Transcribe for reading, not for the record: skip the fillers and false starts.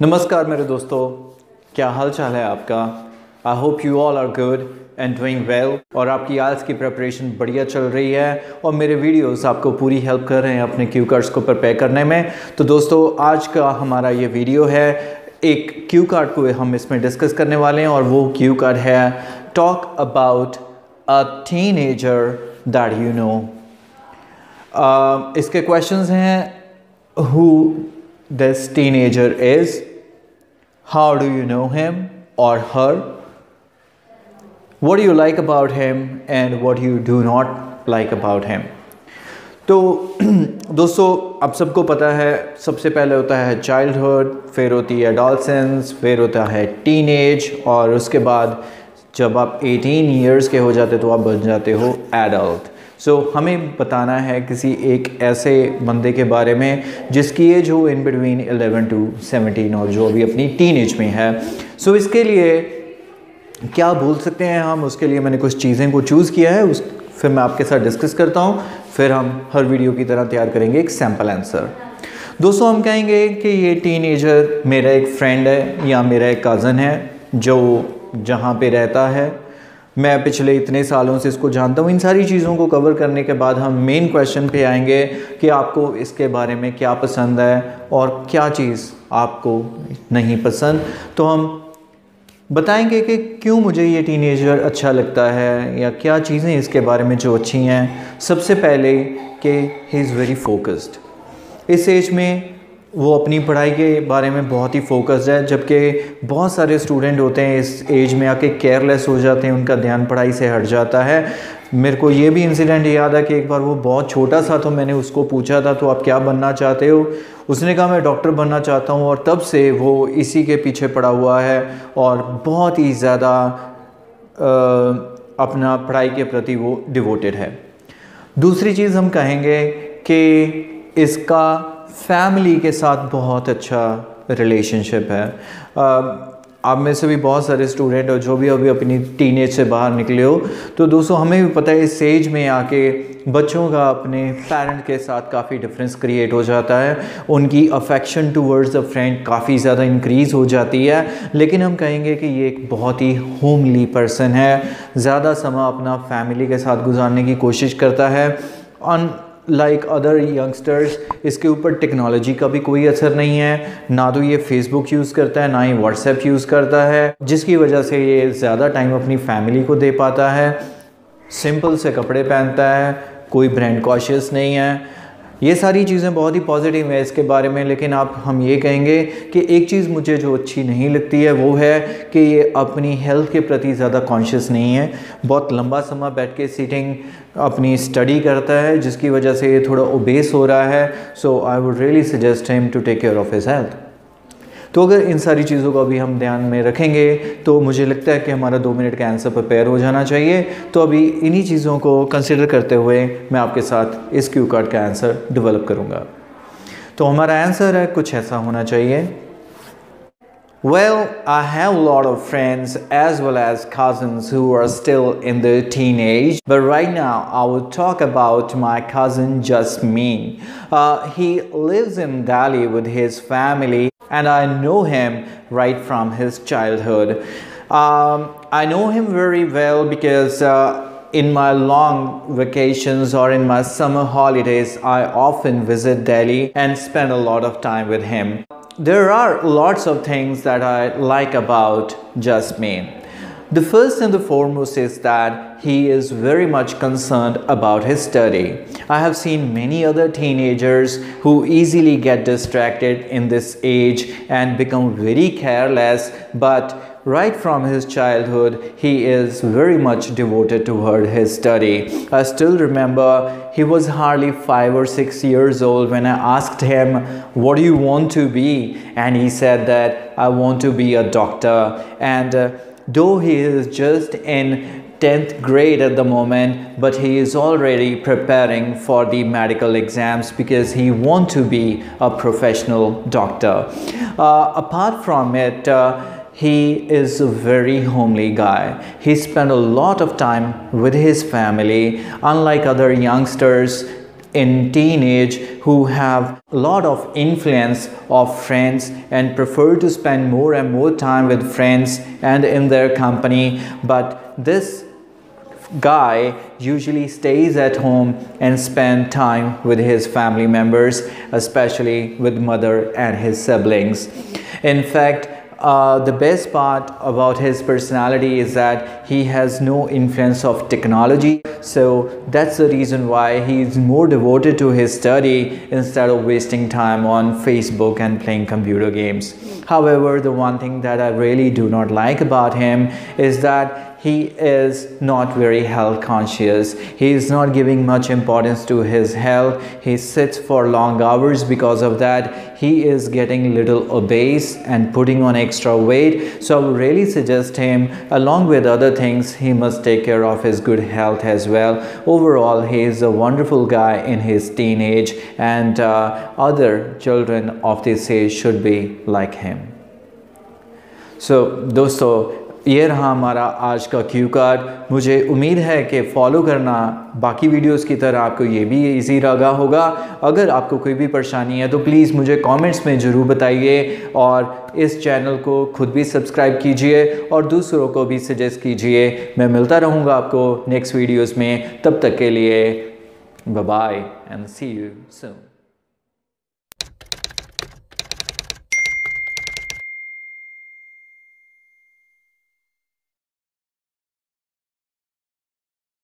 नमस्कार मेरे दोस्तों, क्या हाल चाल है आपका। I hope you all are good and doing well और आपकी आइल्स की प्रिपरेशन बढ़िया चल रही है और मेरे वीडियोस आपको पूरी हेल्प कर रहे हैं अपने क्यू कार्ड्स को प्रिपेयर करने में। तो दोस्तों, आज का हमारा ये वीडियो है, एक क्यू कार्ड को हम इसमें डिस्कस करने वाले हैं और वो क्यू कार्ड है talk about a teenager that you know. इसके क्वेश्चंस हैं, who this teenager is, how do you know him or her, what do you like about him and what you do not like about him। तो दोस्तों, आप सबको पता है, सबसे पहले होता है चाइल्डहुड, फिर होती है एडोलसेंस, फिर होता है टीनेज और उसके बाद जब आप 18 ईयर्स के हो जाते तो आप बन जाते हो एडल्ट। हमें बताना है किसी एक ऐसे बंदे के बारे में जिसकी एज हो इन बिटवीन 11 to 17 और जो अभी अपनी टीनेज में है। इसके लिए क्या बोल सकते हैं हम, उसके लिए मैंने कुछ चीज़ें को चूज़ किया है, फिर मैं आपके साथ डिस्कस करता हूँ, फिर हम हर वीडियो की तरह तैयार करेंगे एक सैम्पल आंसर। दोस्तों, हम कहेंगे कि ये टीनेजर मेरा एक फ्रेंड है या मेरा एक कज़न है जो जहाँ पे रहता है, मैं पिछले इतने सालों से इसको जानता हूँ। इन सारी चीज़ों को कवर करने के बाद हम मेन क्वेश्चन पे आएंगे कि आपको इसके बारे में क्या पसंद है और क्या चीज़ आपको नहीं पसंद। तो हम बताएंगे कि क्यों मुझे ये टीनेजर अच्छा लगता है या क्या चीज़ें इसके बारे में जो अच्छी हैं। सबसे पहले कि ही इज़ वेरी फोकस्ड। इस एज में वो अपनी पढ़ाई के बारे में बहुत ही फोकस्ड है, जबकि बहुत सारे स्टूडेंट होते हैं इस एज में आके केयरलेस हो जाते हैं, उनका ध्यान पढ़ाई से हट जाता है। मेरे को ये भी इंसिडेंट याद है कि एक बार वो बहुत छोटा सा, तो मैंने उसको पूछा था तो आप क्या बनना चाहते हो, उसने कहा मैं डॉक्टर बनना चाहता हूँ और तब से वो इसी के पीछे पड़ा हुआ है और बहुत ही ज़्यादा अपना पढ़ाई के प्रति वो डिवोटेड है। दूसरी चीज़ हम कहेंगे कि इसका फैमिली के साथ बहुत अच्छा रिलेशनशिप है। आप में से भी बहुत सारे स्टूडेंट हो जो भी अभी अपनी टीनेज से बाहर निकले हो, तो दोस्तों हमें भी पता है इस एज में आके बच्चों का अपने पेरेंट के साथ काफ़ी डिफरेंस क्रिएट हो जाता है, उनकी अफेक्शन टूवर्ड्स अ फ्रेंड काफ़ी ज़्यादा इंक्रीज़ हो जाती है। लेकिन हम कहेंगे कि ये एक बहुत ही होमली पर्सन है, ज़्यादा समय अपना फैमिली के साथ गुजारने की कोशिश करता है। लाइक अदर यंगस्टर्स, इसके ऊपर टेक्नोलॉजी का भी कोई असर नहीं है, ना तो ये फेसबुक यूज़ करता है ना ही व्हाट्सएप यूज़ करता है, जिसकी वजह से ये ज़्यादा टाइम अपनी फैमिली को दे पाता है। सिंपल से कपड़े पहनता है, कोई ब्रांड कॉशियस नहीं है। ये सारी चीज़ें बहुत ही पॉजिटिव है इसके बारे में। लेकिन हम ये कहेंगे कि एक चीज़ मुझे जो अच्छी नहीं लगती है वो है कि ये अपनी हेल्थ के प्रति ज़्यादा कॉन्शियस नहीं है। बहुत लंबा समय बैठ के सीटिंग अपनी स्टडी करता है, जिसकी वजह से ये थोड़ा ओबेस हो रहा है। So I would really suggest him to take care of his health. तो अगर इन सारी चीज़ों को अभी हम ध्यान में रखेंगे तो मुझे लगता है कि हमारा 2 मिनट का आंसर प्रिपेयर हो जाना चाहिए। तो अभी इन्हीं चीज़ों को कंसिडर करते हुए मैं आपके साथ इस क्यू कार्ड का आंसर डेवलप करूँगा। तो हमारा आंसर है कुछ ऐसा होना चाहिए। Well, I have a lot of friends as well as cousins who are still in their teenage, but right now I will talk about my cousin Jasmine. He lives in Delhi with his family and I know him right from his childhood. I know him very well because in my long vacations or in my summer holidays, I often visit Delhi and spend a lot of time with him. There are lots of things that I like about Jasmine. The first and the foremost is that he is very much concerned about his study. I have seen many other teenagers who easily get distracted in this age and become very careless, but right from his childhood, he is very much devoted toward his study. I still remember he was hardly 5 or 6 years old when I asked him, "What do you want to be?" And he said that, "I want to be a doctor." And though he is just in 10th grade at the moment, but he is already preparing for the medical exams because he wants to be a professional doctor. Apart from it, he is a very homely guy. He spent a lot of time with his family. Unlike other youngsters in teenage who have a lot of influence of friends and prefer to spend more and more time with friends and in their company, but this guy usually stays at home and spend time with his family members, especially with mother and his siblings. In fact, the best part about his personality is that he has no influence of technology, so that's the reason why he is more devoted to his study instead of wasting time on Facebook and playing computer games. However, the one thing that I really do not like about him is that he is not very health conscious. He is not giving much importance to his health. He sits for long hours. Because of that, he is getting little obese and putting on extra weight. So I would really suggest him, along with other things, he must take care of his good health as well. Overall, he is a wonderful guy in his teenage, and other children of this age should be like him. So दोस्तों, ये रहा हमारा आज का Q card. मुझे उम्मीद है कि फॉलो करना बाकी वीडियोस की तरह आपको ये भी इजी लगा होगा। अगर आपको कोई भी परेशानी है तो प्लीज़ मुझे कमेंट्स में ज़रूर बताइए, और इस चैनल को खुद भी सब्सक्राइब कीजिए और दूसरों को भी सजेस्ट कीजिए। मैं मिलता रहूँगा आपको नेक्स्ट वीडियोज़ में। तब तक के लिए bye bye and see you soon.